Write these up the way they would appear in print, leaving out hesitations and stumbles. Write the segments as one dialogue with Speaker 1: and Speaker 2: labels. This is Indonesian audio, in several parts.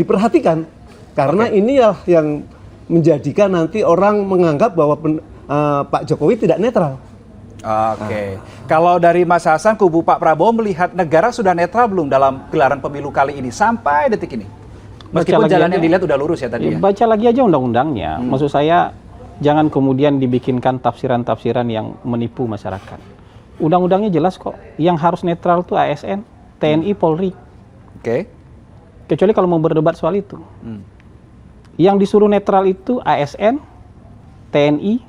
Speaker 1: diperhatikan karena inilah yang menjadikan nanti orang menganggap bahwa Pak Jokowi tidak netral.
Speaker 2: Oke. Kalau dari Mas Hasan, kubu Pak Prabowo melihat negara sudah netral belum dalam gelaran pemilu kali ini sampai detik ini? Meskipun jalan yang dilihat udah lurus ya tadi ya.
Speaker 3: Baca lagi aja undang-undangnya. Maksud saya jangan kemudian dibikinkan tafsiran-tafsiran yang menipu masyarakat. Undang-undangnya jelas kok. Yang harus netral tuh ASN, TNI, Polri.
Speaker 2: Oke.
Speaker 3: Kecuali kalau mau berdebat soal itu. Yang disuruh netral itu ASN, TNI,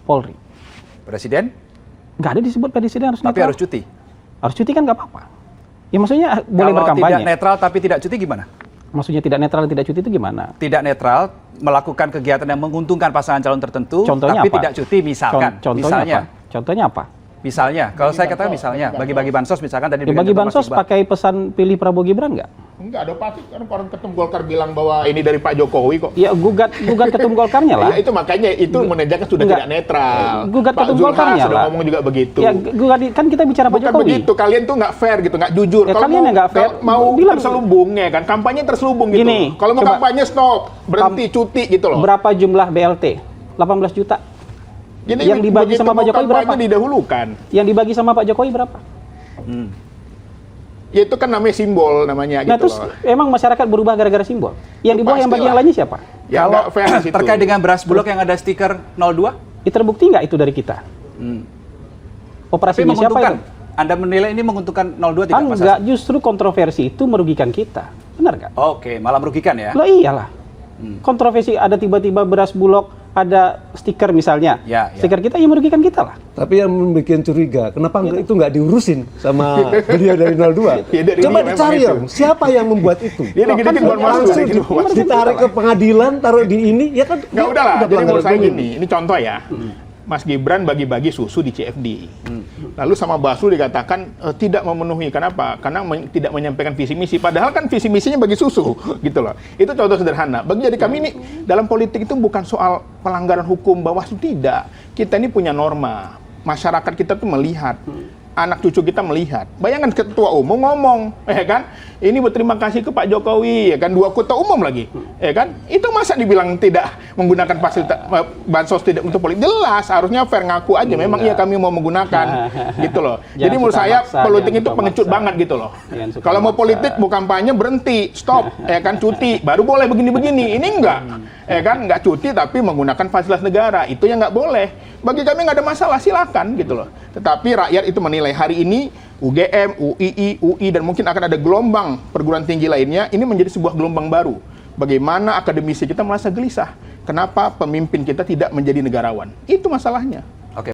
Speaker 3: Polri.
Speaker 2: Presiden?
Speaker 3: Nggak ada disebut presiden harus netral.
Speaker 2: Tapi harus cuti?
Speaker 3: Harus cuti kan nggak apa-apa. Ya maksudnya boleh berkampanye.
Speaker 2: Kalau tidak netral tapi tidak cuti gimana?
Speaker 3: Maksudnya tidak netral dan tidak cuti itu gimana?
Speaker 2: Tidak netral, melakukan kegiatan yang menguntungkan pasangan calon tertentu,
Speaker 3: Contohnya
Speaker 2: tapi
Speaker 3: apa?
Speaker 2: tidak cuti misalkan.
Speaker 3: Contohnya apa? Contohnya apa?
Speaker 2: Misalnya, kalau saya katakan misalnya, bagi-bagi bansos misalkan tadi.
Speaker 3: Ya, bagi bansos pakai pesan pilih Prabowo Gibran nggak?
Speaker 4: Enggak, ada pasti kan orang ketum Golkar bilang bahwa ini dari Pak Jokowi kok.
Speaker 3: Ya gugat ketum Golkarnya lah.
Speaker 4: Ya itu makanya itu menandakan sudah
Speaker 3: Enggak.
Speaker 4: tidak netral.
Speaker 3: Gugat
Speaker 4: Pak
Speaker 3: ketum
Speaker 4: Zulhas
Speaker 3: Golkarnya
Speaker 4: sudah
Speaker 3: lah.
Speaker 4: ngomong juga begitu.
Speaker 3: Ya kan kita bicara Pak
Speaker 4: Bukan
Speaker 3: Jokowi.
Speaker 4: begitu, kalian tuh nggak fair gitu, nggak jujur.
Speaker 3: Ya, kalian yang nggak fair.
Speaker 4: Kalau mau
Speaker 3: Bilang.
Speaker 4: terselubung ya kan, kampanye terselubung gitu.
Speaker 3: Gini,
Speaker 4: Kalau mau
Speaker 3: coba.
Speaker 4: kampanye stop, berhenti, cuti gitu loh.
Speaker 3: Berapa jumlah BLT? 18 juta.
Speaker 4: Jadi
Speaker 3: yang dibagi
Speaker 4: begitu
Speaker 3: sama Pak
Speaker 4: mau
Speaker 3: Jokowi berapa?
Speaker 4: kampanye didahulukan.
Speaker 3: Yang dibagi sama Pak Jokowi berapa?
Speaker 4: Ya itu kan namanya simbol namanya
Speaker 3: Nah
Speaker 4: gitu
Speaker 3: terus
Speaker 4: loh.
Speaker 3: emang masyarakat berubah gara-gara simbol? Yang di bawah yang bagi yang lainnya siapa?
Speaker 4: Ya
Speaker 2: Kalau
Speaker 4: nggak fair di situ.
Speaker 2: terkait dengan beras bulog yang ada stiker 02?
Speaker 3: Terbukti nggak itu dari kita?
Speaker 2: Tapi
Speaker 3: Operasinya siapa
Speaker 2: menguntungkan.
Speaker 3: itu?
Speaker 2: Anda menilai ini menguntungkan 02 tidak, Mas
Speaker 3: Enggak,
Speaker 2: Hasan?
Speaker 3: justru kontroversi itu merugikan kita. Benar nggak?
Speaker 2: Oke, malah merugikan ya?
Speaker 3: Loh iyalah. Kontroversi ada tiba-tiba beras bulog, ada stiker misalnya.
Speaker 2: Ya.
Speaker 3: Stiker kita yang merugikan kita lah.
Speaker 1: Tapi yang membuat curiga, kenapa itu nggak diurusin sama beliau dari 02?
Speaker 4: Ya, dari
Speaker 1: Coba
Speaker 4: dia
Speaker 1: dicari
Speaker 4: memang
Speaker 1: ya, siapa yang membuat itu?
Speaker 4: Dia dikit-dikit buat masuk
Speaker 1: Langsung
Speaker 4: dari gitu.
Speaker 1: ditarik ke pengadilan, taruh di ini, ya kan?
Speaker 4: Nggak udah lah, jadi
Speaker 1: pelanggaran
Speaker 4: menurut saya
Speaker 1: pemilu.
Speaker 4: gini, ini contoh ya. Mas Gibran bagi-bagi susu di CFD. Lalu sama Basul dikatakan tidak memenuhi. Kenapa? Karena tidak menyampaikan visi misi. Padahal kan visi misinya bagi susu, gitu loh. Itu contoh sederhana. Bagi jadi kami ini dalam politik itu bukan soal pelanggaran hukum Bawaslu, tidak. Kita ini punya norma. Masyarakat kita tuh melihat. Anak cucu kita melihat. Bayangkan ketua umum ngomong, ya kan? Ini berterima kasih ke Pak Jokowi, ya kan? Dua ketua umum lagi, ya kan? Itu masa dibilang tidak menggunakan fasilitas bansos tidak untuk politik? Jelas, harusnya fair ngaku aja. Memang iya kami mau menggunakan, gitu loh. Jadi menurut saya politik itu pengecut banget gitu loh. Kalau mau politik, mau kampanye berhenti, stop, ya kan? Cuti, baru boleh begini-begini. Ini enggak, ya kan? Enggak cuti tapi menggunakan fasilitas negara. Itu yang nggak boleh. Bagi kami nggak ada masalah, silakan gitu loh. Tetapi rakyat itu menilai hari ini UGM, UII, UI dan mungkin akan ada gelombang perguruan tinggi lainnya, ini menjadi sebuah gelombang baru. Bagaimana akademisi kita merasa gelisah? Kenapa pemimpin kita tidak menjadi negarawan? Itu masalahnya.